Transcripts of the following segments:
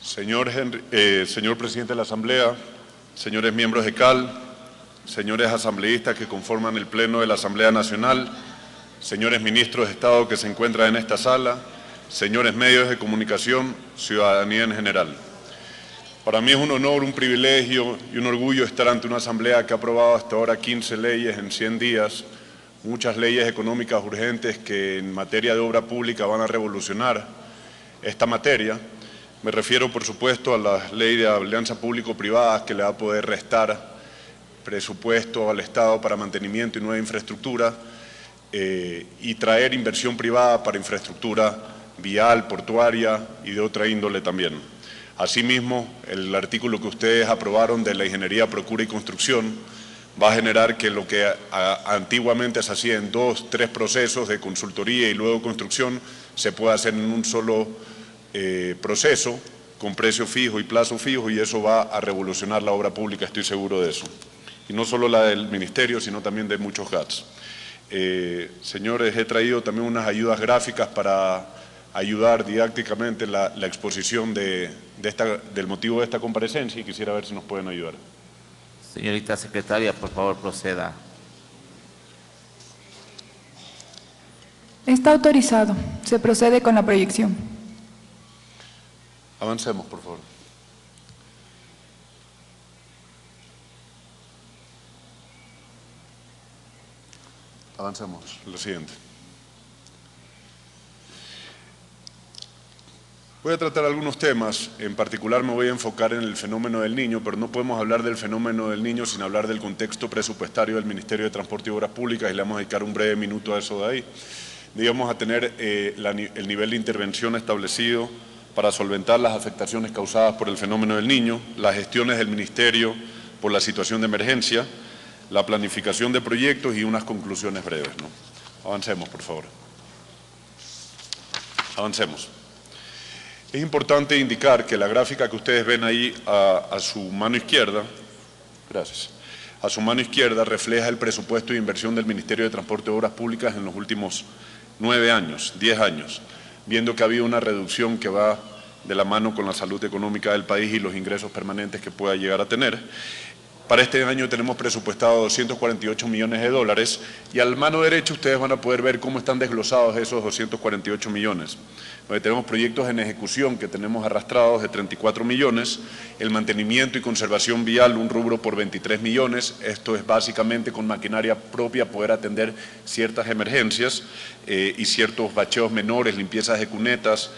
Señor Presidente de la Asamblea, señores miembros de CAL, señores asambleístas que conforman el Pleno de la Asamblea Nacional, señores ministros de Estado que se encuentran en esta sala, señores medios de comunicación, ciudadanía en general. Para mí es un honor, un privilegio y un orgullo estar ante una asamblea que ha aprobado hasta ahora 15 leyes en 100 días, muchas leyes económicas urgentes que en materia de obra pública van a revolucionar esta materia. Me refiero, por supuesto, a la ley de alianza público-privada que le va a poder restar presupuesto al Estado para mantenimiento y nueva infraestructura y traer inversión privada para infraestructura vial, portuaria y de otra índole también. Asimismo, el artículo que ustedes aprobaron de la ingeniería, procura y construcción va a generar que lo que antiguamente se hacía en 2, 3 procesos de consultoría y luego construcción se pueda hacer en un solo proceso con precio fijo y plazo fijo, y eso va a revolucionar la obra pública, estoy seguro de eso. Y no solo la del Ministerio, sino también de muchos GATS. Señores, he traído también unas ayudas gráficas para ayudar didácticamente la exposición del motivo de esta comparecencia, y quisiera ver si nos pueden ayudar. Señorita secretaria, por favor, proceda. Está autorizado. Se procede con la proyección. Avancemos, por favor. Avancemos. Lo siguiente. Voy a tratar algunos temas, en particular me voy a enfocar en el fenómeno del niño, pero no podemos hablar del fenómeno del niño sin hablar del contexto presupuestario del Ministerio de Transporte y Obras Públicas, y le vamos a dedicar un breve minuto a eso de ahí. Digamos, a tener el nivel de intervención establecido para solventar las afectaciones causadas por el fenómeno del niño, las gestiones del Ministerio por la situación de emergencia, la planificación de proyectos y unas conclusiones breves, ¿no? Avancemos, por favor. Avancemos. Es importante indicar que la gráfica que ustedes ven ahí a su mano izquierda, gracias, a su mano izquierda refleja el presupuesto de inversión del Ministerio de Transporte y Obras Públicas en los últimos 9 años, 10 años, viendo que ha habido una reducción que va de la mano con la salud económica del país y los ingresos permanentes que pueda llegar a tener. Para este año tenemos presupuestado 248 millones de dólares y a la mano derecha ustedes van a poder ver cómo están desglosados esos 248 millones. Donde tenemos proyectos en ejecución que tenemos arrastrados de 34 millones, el mantenimiento y conservación vial, un rubro por 23 millones, esto es básicamente con maquinaria propia poder atender ciertas emergencias y ciertos bacheos menores, limpiezas de cunetas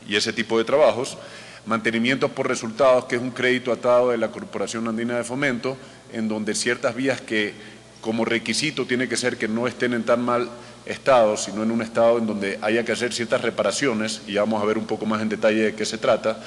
y ese tipo de trabajos. Mantenimiento por resultados, que es un crédito atado de la Corporación Andina de Fomento, en donde ciertas vías que como requisito tiene que ser que no estén en tan mal estado, sino en un estado en donde haya que hacer ciertas reparaciones, y vamos a ver un poco más en detalle de qué se trata,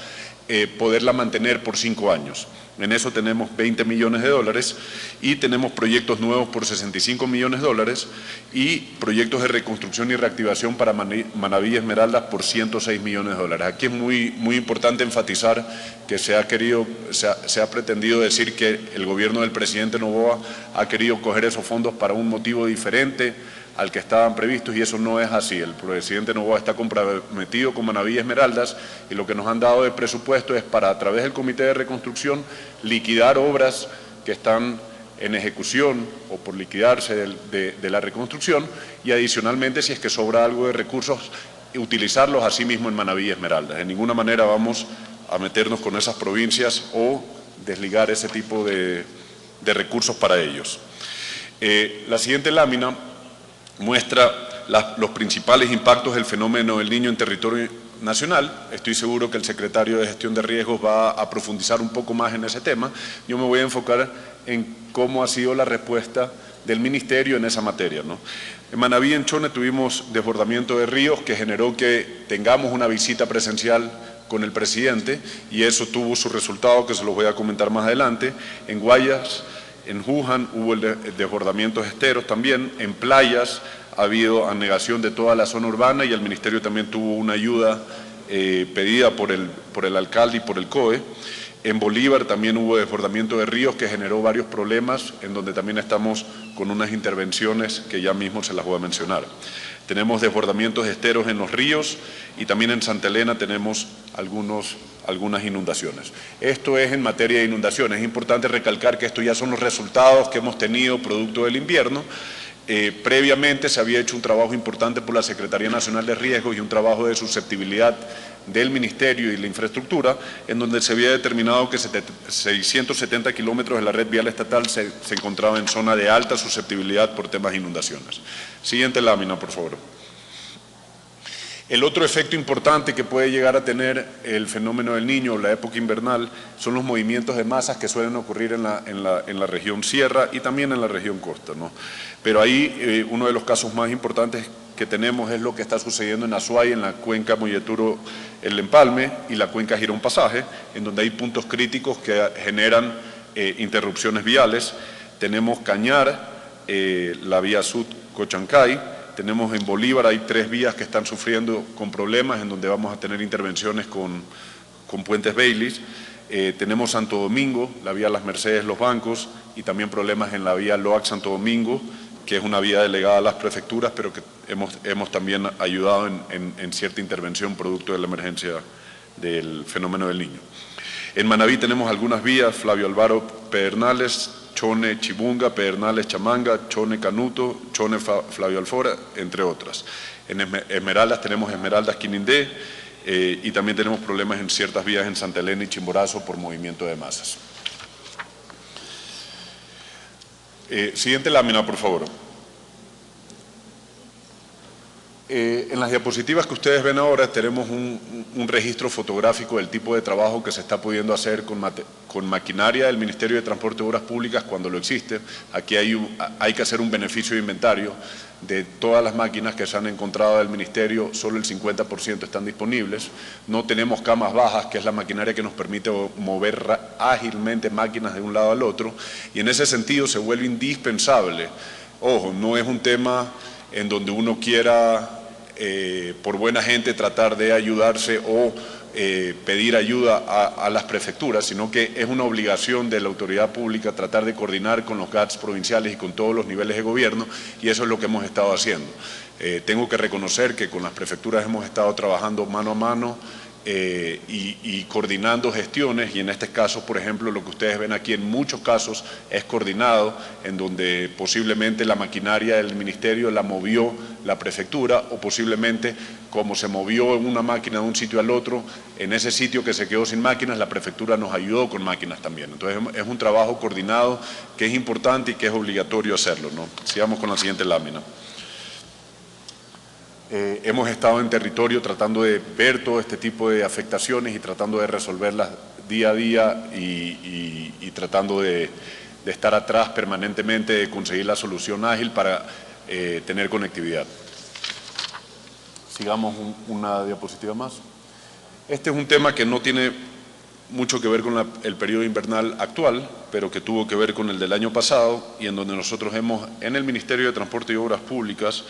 poderla mantener por 5 años. En eso tenemos 20 millones de dólares y tenemos proyectos nuevos por 65 millones de dólares y proyectos de reconstrucción y reactivación para Manaví y Esmeraldas por 106 millones de dólares. Aquí es muy importante enfatizar que se ha pretendido decir que el gobierno del presidente Noboa ha querido coger esos fondos para un motivo diferente al que estaban previstos, y eso no es así. El presidente Noboa está comprometido con Manaví y Esmeraldas, y lo que nos han dado de presupuesto es para, a través del Comité de Reconstrucción, liquidar obras que están en ejecución o por liquidarse de la reconstrucción, y adicionalmente, si es que sobra algo de recursos, utilizarlos así mismo en Manaví y Esmeraldas. De ninguna manera vamos a meternos con esas provincias o desligar ese tipo de recursos para ellos. La siguiente lámina muestra los principales impactos del fenómeno del niño en territorio nacional. Estoy seguro que el secretario de Gestión de Riesgos va a profundizar un poco más en ese tema. Yo me voy a enfocar en cómo ha sido la respuesta del Ministerio en esa materia, ¿no? En Manaví y en Chone tuvimos desbordamiento de ríos que generó que tengamos una visita presencial con el presidente, y eso tuvo su resultado que se los voy a comentar más adelante. En Guayas, en Juján hubo desbordamientos esteros también, en playas ha habido anegación de toda la zona urbana y el Ministerio también tuvo una ayuda pedida por el alcalde y por el COE. En Bolívar también hubo desbordamiento de ríos que generó varios problemas, en donde también estamos con unas intervenciones que ya mismo se las voy a mencionar. Tenemos desbordamientos de esteros en los ríos y también en Santa Elena tenemos algunas inundaciones. Esto es en materia de inundaciones. Es importante recalcar que estos ya son los resultados que hemos tenido producto del invierno. Previamente se había hecho un trabajo importante por la Secretaría Nacional de Riesgos y un trabajo de susceptibilidad del Ministerio y la Infraestructura, en donde se había determinado que 670 kilómetros de la red vial estatal se encontraba en zona de alta susceptibilidad por temas de inundaciones. Siguiente lámina, por favor. El otro efecto importante que puede llegar a tener el fenómeno del Niño o la época invernal son los movimientos de masas que suelen ocurrir en la región sierra y también en la región costa, ¿no? Pero ahí uno de los casos más importantes que tenemos es lo que está sucediendo en Azuay, en la cuenca Molleturo-El Empalme y la cuenca Girón Pasaje, en donde hay puntos críticos que generan interrupciones viales. Tenemos Cañar, la vía Sud Cochancay. Tenemos en Bolívar, hay 3 vías que están sufriendo con problemas, en donde vamos a tener intervenciones con puentes Baileys. Tenemos Santo Domingo, la vía Las Mercedes, Los Bancos, y también problemas en la vía Loac-Santo Domingo, que es una vía delegada a las prefecturas, pero que hemos también ayudado en cierta intervención producto de la emergencia del fenómeno del Niño. En Manabí tenemos algunas vías, Flavio Alvaro Pedernales, Chone Chibunga, Pedernales Chamanga, Chone Canuto, Chone Flavio Alfora, entre otras. En Esmeraldas tenemos Esmeraldas Quinindé y también tenemos problemas en ciertas vías en Santa Elena y Chimborazo por movimiento de masas. Siguiente lámina, por favor. En las diapositivas que ustedes ven ahora tenemos un registro fotográfico del tipo de trabajo que se está pudiendo hacer con maquinaria del Ministerio de Transporte y Obras Públicas cuando lo existe. Aquí hay que hacer un beneficio de inventario de todas las máquinas que se han encontrado del Ministerio, solo el 50% están disponibles. No tenemos camas bajas, que es la maquinaria que nos permite mover ágilmente máquinas de un lado al otro, y en ese sentido se vuelve indispensable. Ojo, no es un tema en donde uno quiera, por buena gente, tratar de ayudarse o pedir ayuda a las prefecturas, sino que es una obligación de la autoridad pública tratar de coordinar con los GATS provinciales y con todos los niveles de gobierno, y eso es lo que hemos estado haciendo. Tengo que reconocer que con las prefecturas hemos estado trabajando mano a mano y coordinando gestiones, y en este caso, por ejemplo, lo que ustedes ven aquí en muchos casos es coordinado, en donde posiblemente la maquinaria del ministerio la movió la prefectura, o posiblemente como se movió una máquina de un sitio al otro, en ese sitio que se quedó sin máquinas, la prefectura nos ayudó con máquinas también. Entonces es un trabajo coordinado que es importante y que es obligatorio hacerlo, ¿no? Sigamos con la siguiente lámina. Hemos estado en territorio tratando de ver todo este tipo de afectaciones y tratando de resolverlas día a día y tratando de estar atrás permanentemente, de conseguir la solución ágil para tener conectividad. Sigamos una diapositiva más. Este es un tema que no tiene mucho que ver con el periodo invernal actual, pero que tuvo que ver con el del año pasado, y en donde nosotros hemos, en el Ministerio de Transporte y Obras Públicas,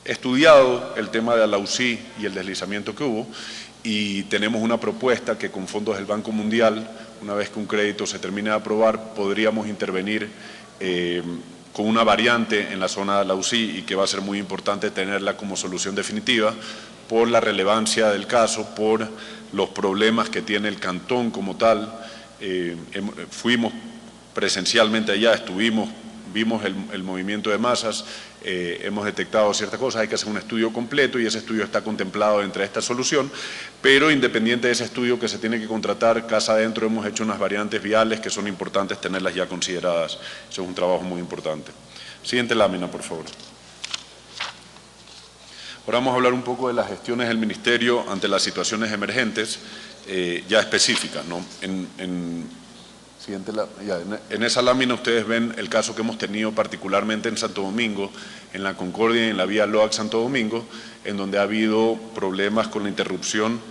estudiado el tema de Alausí y el deslizamiento que hubo, y tenemos una propuesta que con fondos del Banco Mundial, una vez que un crédito se termine de aprobar, podríamos intervenir con una variante en la zona de Alausí, y que va a ser muy importante tenerla como solución definitiva por la relevancia del caso, por los problemas que tiene el cantón como tal. Fuimos presencialmente allá, vimos el movimiento de masas, hemos detectado ciertas cosas, hay que hacer un estudio completo y ese estudio está contemplado entre esta solución, pero independiente de ese estudio que se tiene que contratar, casa adentro hemos hecho unas variantes viales que son importantes tenerlas ya consideradas. Eso es un trabajo muy importante. Siguiente lámina, por favor. Ahora vamos a hablar un poco de las gestiones del Ministerio ante las situaciones emergentes ya específicas, ¿no? En esa lámina ustedes ven el caso que hemos tenido particularmente en Santo Domingo, en la Concordia y en la vía Loac-Santo Domingo, en donde ha habido problemas con la interrupción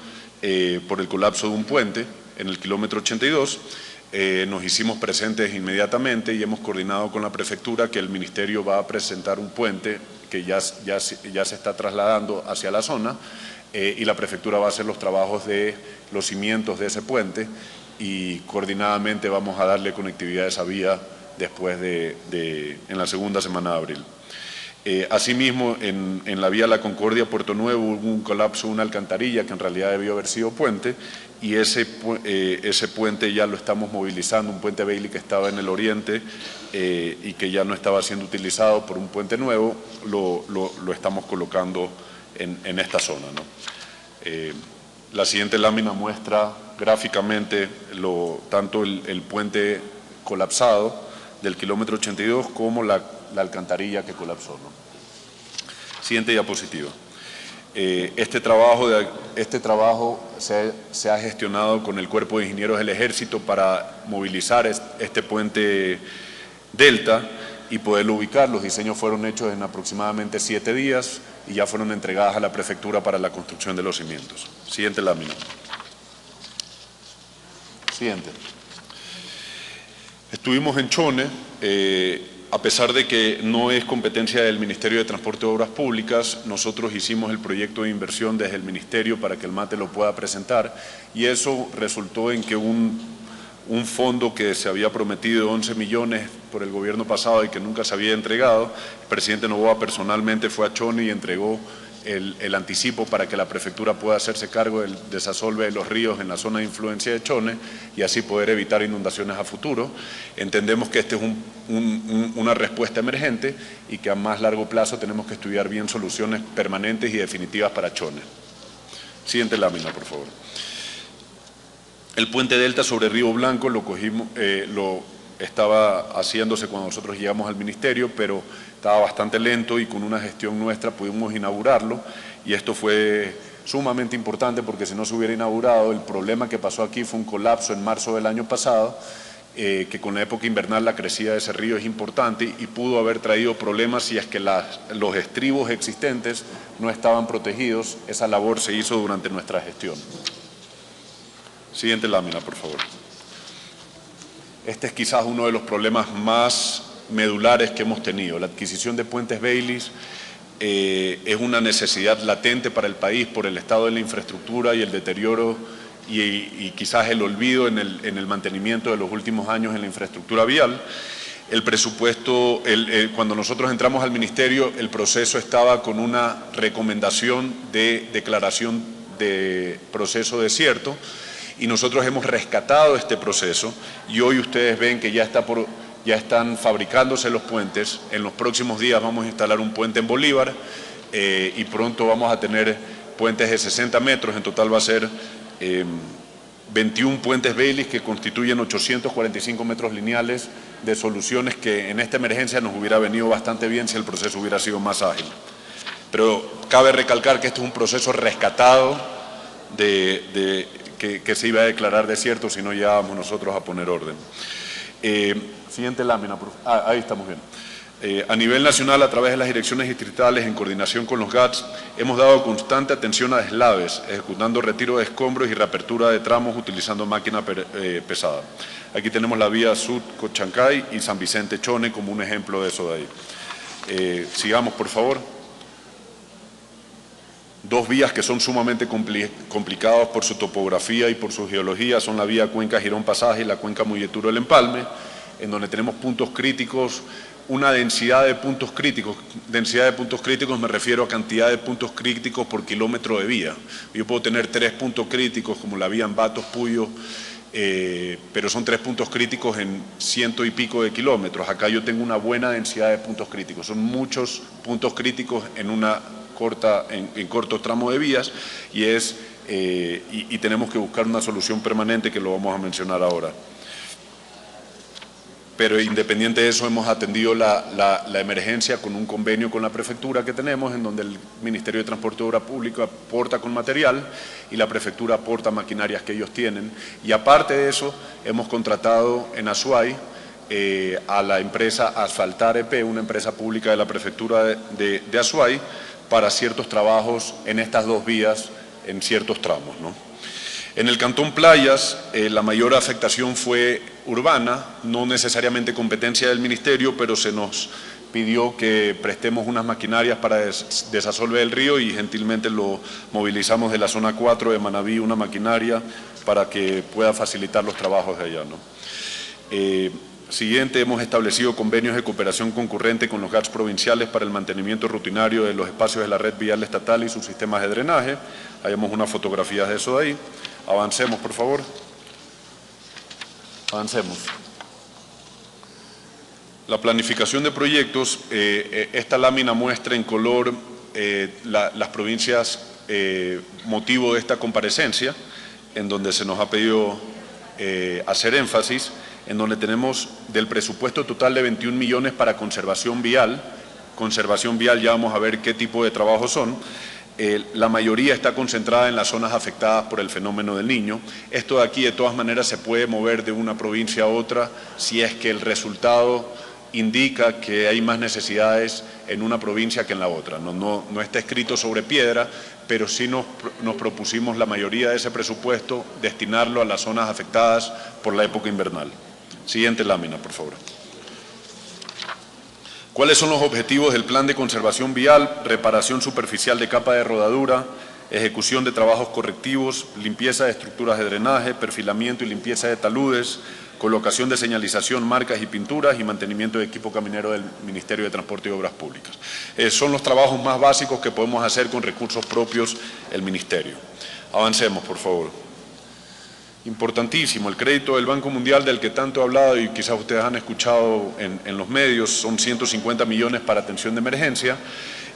por el colapso de un puente en el kilómetro 82. Nos hicimos presentes inmediatamente y hemos coordinado con la prefectura que el ministerio va a presentar un puente que ya se está trasladando hacia la zona, y la prefectura va a hacer los trabajos de los cimientos de ese puente y coordinadamente vamos a darle conectividad a esa vía después en la segunda semana de abril. Asimismo, en la vía La Concordia Puerto Nuevo hubo un colapso de una alcantarilla que en realidad debió haber sido puente y ese puente ya lo estamos movilizando, un puente Bailey que estaba en el oriente y que ya no estaba siendo utilizado por un puente nuevo, lo estamos colocando en esta zona, ¿no? La siguiente lámina muestra gráficamente tanto el puente colapsado del kilómetro 82 como la alcantarilla que colapsó, ¿no? Siguiente diapositiva. Este trabajo se ha gestionado con el Cuerpo de Ingenieros del Ejército para movilizar este puente Delta y poderlo ubicar. Los diseños fueron hechos en aproximadamente 7 días y ya fueron entregadas a la prefectura para la construcción de los cimientos. Siguiente lámina. Siguiente. Estuvimos en Chone, a pesar de que no es competencia del Ministerio de Transporte y Obras Públicas, nosotros hicimos el proyecto de inversión desde el Ministerio para que el MATE lo pueda presentar y eso resultó en que un fondo que se había prometido 11 millones por el gobierno pasado y que nunca se había entregado, el presidente Noboa personalmente fue a Chone y entregó el anticipo para que la prefectura pueda hacerse cargo del desasolve de los ríos en la zona de influencia de Chone y así poder evitar inundaciones a futuro. Entendemos que este es una respuesta emergente y que a más largo plazo tenemos que estudiar bien soluciones permanentes y definitivas para Chone. Siguiente lámina, por favor. El puente Delta sobre Río Blanco lo estaba haciéndose cuando nosotros llegamos al ministerio, pero estaba bastante lento y con una gestión nuestra pudimos inaugurarlo y esto fue sumamente importante porque si no se hubiera inaugurado, el problema que pasó aquí fue un colapso en marzo del año pasado, que con la época invernal la crecida de ese río es importante y pudo haber traído problemas si es que los estribos existentes no estaban protegidos. Esa labor se hizo durante nuestra gestión. Siguiente lámina, por favor. Este es quizás uno de los problemas más medulares que hemos tenido. La adquisición de puentes Bailey es una necesidad latente para el país por el estado de la infraestructura y el deterioro y quizás el olvido en el mantenimiento de los últimos años en la infraestructura vial. El presupuesto, cuando nosotros entramos al ministerio, el proceso estaba con una recomendación de declaración de proceso desierto, y nosotros hemos rescatado este proceso y hoy ustedes ven que ya están fabricándose los puentes. En los próximos días vamos a instalar un puente en Bolívar y pronto vamos a tener puentes de 60 metros, en total va a ser 21 puentes Bailey que constituyen 845 metros lineales de soluciones que en esta emergencia nos hubiera venido bastante bien si el proceso hubiera sido más ágil. Pero cabe recalcar que este es un proceso rescatado que se iba a declarar desierto si no llegábamos nosotros a poner orden. Siguiente lámina, ahí estamos bien. A nivel nacional, a través de las direcciones distritales, en coordinación con los GATS, hemos dado constante atención a deslaves, ejecutando retiro de escombros y reapertura de tramos utilizando máquina pesada. Aquí tenemos la vía Sud Cochancay y San Vicente Chone como un ejemplo de eso de ahí. Sigamos, por favor. Dos vías que son sumamente complicadas por su topografía y por su geología son la vía Cuenca Girón Pasaje y la Cuenca Mulleturo El Empalme, en donde tenemos puntos críticos, una densidad de puntos críticos. Densidad de puntos críticos me refiero a cantidad de puntos críticos por kilómetro de vía. Yo puedo tener 3 puntos críticos como la vía Ambatos, Puyo, pero son 3 puntos críticos en 100 y pico de kilómetros. Acá yo tengo una buena densidad de puntos críticos. Son muchos puntos críticos en cortos tramos de vías y tenemos que buscar una solución permanente que lo vamos a mencionar ahora. Pero independiente de eso hemos atendido la emergencia con un convenio con la prefectura que tenemos en donde el Ministerio de Transporte y Obras Públicas aporta con material y la prefectura aporta maquinarias que ellos tienen y aparte de eso hemos contratado en Azuay a la empresa Asfaltar EP, una empresa pública de la prefectura de Azuay, para ciertos trabajos en estas dos vías en ciertos tramos, ¿no? En el Cantón Playas, la mayor afectación fue urbana, no necesariamente competencia del Ministerio, pero se nos pidió que prestemos unas maquinarias para desasolve del río y gentilmente lo movilizamos de la zona 4 de Manabí, una maquinaria para que pueda facilitar los trabajos de allá, ¿no? Siguiente, hemos establecido convenios de cooperación concurrente con los GATS provinciales para el mantenimiento rutinario de los espacios de la red vial estatal y sus sistemas de drenaje. Hayamos unas fotografías de eso de ahí. Avancemos, por favor. Avancemos. La planificación de proyectos, esta lámina muestra en color las provincias motivo de esta comparecencia, en donde se nos ha pedido hacer énfasis, en donde tenemos del presupuesto total de 21 millones para conservación vial. Conservación vial, ya vamos a ver qué tipo de trabajos son. La mayoría está concentrada en las zonas afectadas por el fenómeno del Niño. Esto de aquí de todas maneras se puede mover de una provincia a otra si es que el resultado indica que hay más necesidades en una provincia que en la otra. No está escrito sobre piedra, pero sí nos propusimos la mayoría de ese presupuesto destinarlo a las zonas afectadas por la época invernal. Siguiente lámina, por favor. ¿Cuáles son los objetivos del plan de conservación vial? Reparación superficial de capa de rodadura, ejecución de trabajos correctivos, limpieza de estructuras de drenaje, perfilamiento y limpieza de taludes, colocación de señalización, marcas y pinturas y mantenimiento de equipo caminero del Ministerio de Transporte y Obras Públicas. Son los trabajos más básicos que podemos hacer con recursos propios el Ministerio. Avancemos, por favor. Importantísimo, el crédito del Banco Mundial del que tanto he hablado y quizás ustedes han escuchado en los medios, son 150 millones para atención de emergencia.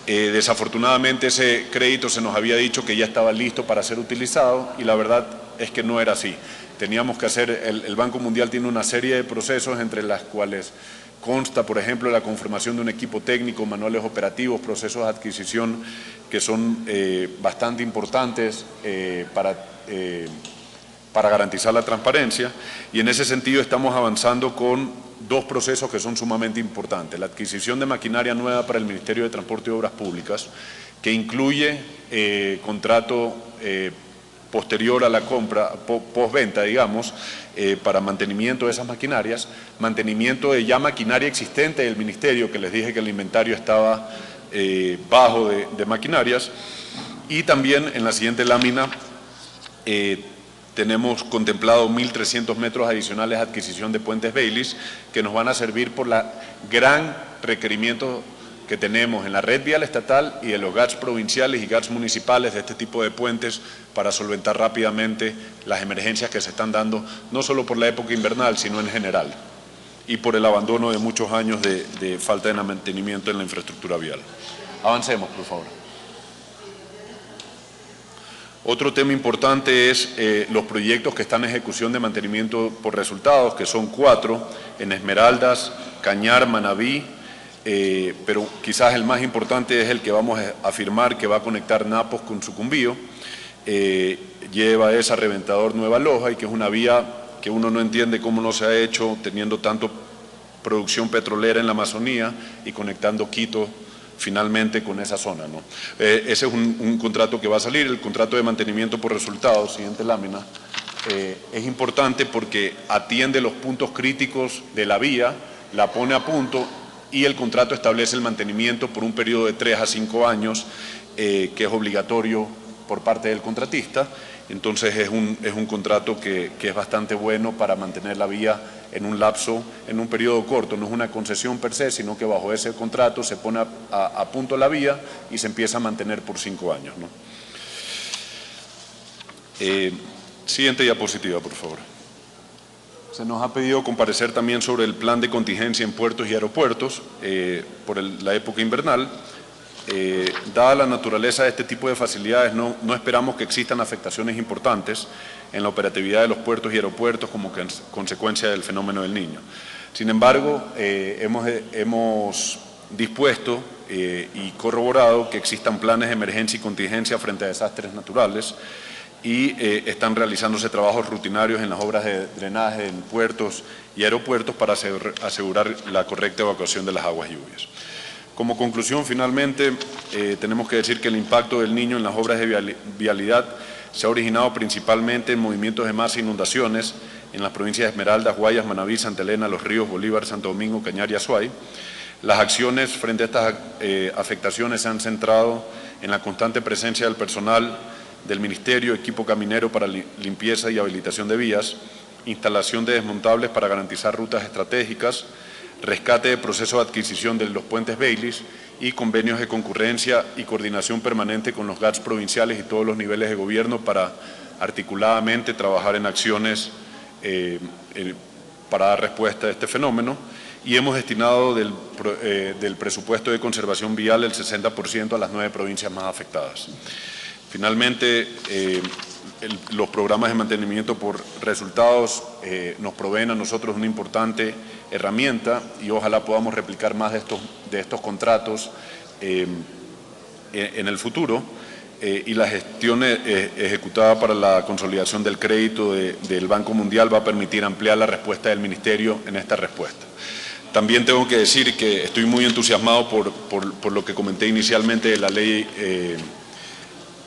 Desafortunadamente ese crédito se nos había dicho que ya estaba listo para ser utilizado y la verdad es que no era así. Teníamos que hacer, el Banco Mundial tiene una serie de procesos entre las cuales consta, por ejemplo, la conformación de un equipo técnico, manuales operativos, procesos de adquisición que son bastante importantes para garantizar la transparencia, y en ese sentido estamos avanzando con dos procesos que son sumamente importantes. La adquisición de maquinaria nueva para el Ministerio de Transporte y Obras Públicas, que incluye contrato posterior a la compra, postventa, digamos, para mantenimiento de esas maquinarias, mantenimiento de ya maquinaria existente del Ministerio, que les dije que el inventario estaba bajo de maquinarias, y también en la siguiente lámina tenemos contemplado 1.300 metros adicionales de adquisición de puentes Baileys que nos van a servir por la gran requerimiento que tenemos en la red vial estatal y de los GATS provinciales y GATS municipales de este tipo de puentes para solventar rápidamente las emergencias que se están dando, no solo por la época invernal, sino en general, y por el abandono de muchos años de falta de mantenimiento en la infraestructura vial. Avancemos, por favor. Otro tema importante es los proyectos que están en ejecución de mantenimiento por resultados, que son 4, en Esmeraldas, Cañar, Manabí, pero quizás el más importante es el que vamos a firmar, que va a conectar Napos con Sucumbío. Lleva esa Reventador Nueva Loja, y que es una vía que uno no entiende cómo no se ha hecho teniendo tanto producción petrolera en la Amazonía y conectando Quito finalmente con esa zona, ¿no? Ese es un contrato que va a salir, el contrato de mantenimiento por resultados, siguiente lámina. Es importante porque atiende los puntos críticos de la vía, la pone a punto y el contrato establece el mantenimiento por un periodo de 3 a 5 años, que es obligatorio por parte del contratista. Entonces es un contrato que es bastante bueno para mantener la vía en un lapso, en un periodo corto. No es una concesión per se, sino que bajo ese contrato se pone a punto la vía y se empieza a mantener por 5 años, ¿no? Siguiente diapositiva, por favor. Se nos ha pedido comparecer también sobre el plan de contingencia en puertos y aeropuertos por la época invernal. Dada la naturaleza de este tipo de facilidades, no esperamos que existan afectaciones importantes en la operatividad de los puertos y aeropuertos como consecuencia del fenómeno del Niño. Sin embargo, hemos dispuesto y corroborado que existan planes de emergencia y contingencia frente a desastres naturales y están realizándose trabajos rutinarios en las obras de drenaje en puertos y aeropuertos para asegurar la correcta evacuación de las aguas lluvias. Como conclusión, finalmente, tenemos que decir que el impacto del Niño en las obras de vialidad se ha originado principalmente en movimientos de masa e inundaciones en las provincias de Esmeraldas, Guayas, Manabí, Santa Elena, Los Ríos, Bolívar, Santo Domingo, Cañar y Azuay. Las acciones frente a estas afectaciones se han centrado en la constante presencia del personal del Ministerio, equipo caminero para limpieza y habilitación de vías, instalación de desmontables para garantizar rutas estratégicas, rescate de proceso de adquisición de los puentes Baileys y convenios de concurrencia y coordinación permanente con los GATS provinciales y todos los niveles de gobierno para articuladamente trabajar en acciones para dar respuesta a este fenómeno. Y hemos destinado del presupuesto de conservación vial el 60% a las 9 provincias más afectadas. Finalmente, los programas de mantenimiento por resultados nos proveen a nosotros una importante herramienta y ojalá podamos replicar más de estos contratos en el futuro. Y la gestión ejecutada para la consolidación del crédito del Banco Mundial va a permitir ampliar la respuesta del Ministerio en esta respuesta. También tengo que decir que estoy muy entusiasmado por lo que comenté inicialmente de la ley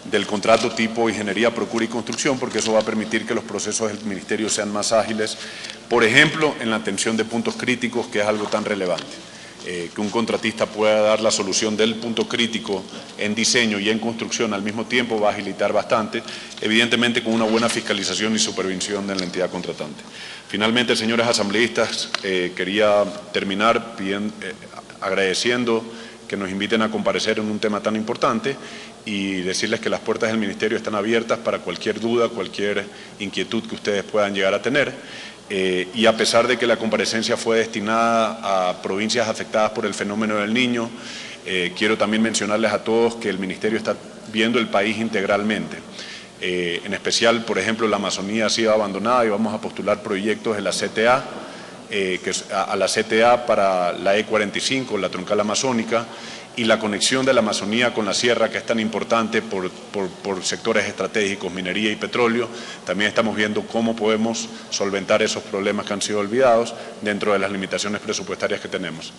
del contrato tipo Ingeniería, Procura y Construcción, porque eso va a permitir que los procesos del Ministerio sean más ágiles, por ejemplo, en la atención de puntos críticos, que es algo tan relevante. Que un contratista pueda dar la solución del punto crítico en diseño y en construcción al mismo tiempo va a agilitar bastante, evidentemente con una buena fiscalización y supervisión de la entidad contratante. Finalmente, señores asambleístas, quería terminar agradeciendo que nos inviten a comparecer en un tema tan importante y decirles que las puertas del Ministerio están abiertas para cualquier duda, cualquier inquietud que ustedes puedan llegar a tener. Y a pesar de que la comparecencia fue destinada a provincias afectadas por el fenómeno del Niño, quiero también mencionarles a todos que el Ministerio está viendo el país integralmente. En especial, por ejemplo, la Amazonía ha sido abandonada y vamos a postular proyectos de la CTA, a la CTA para la E45, la troncal amazónica, y la conexión de la Amazonía con la sierra, que es tan importante por sectores estratégicos, minería y petróleo. También estamos viendo cómo podemos solventar esos problemas que han sido olvidados dentro de las limitaciones presupuestarias que tenemos.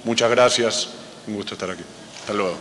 Muchas gracias, un gusto estar aquí. Hasta luego.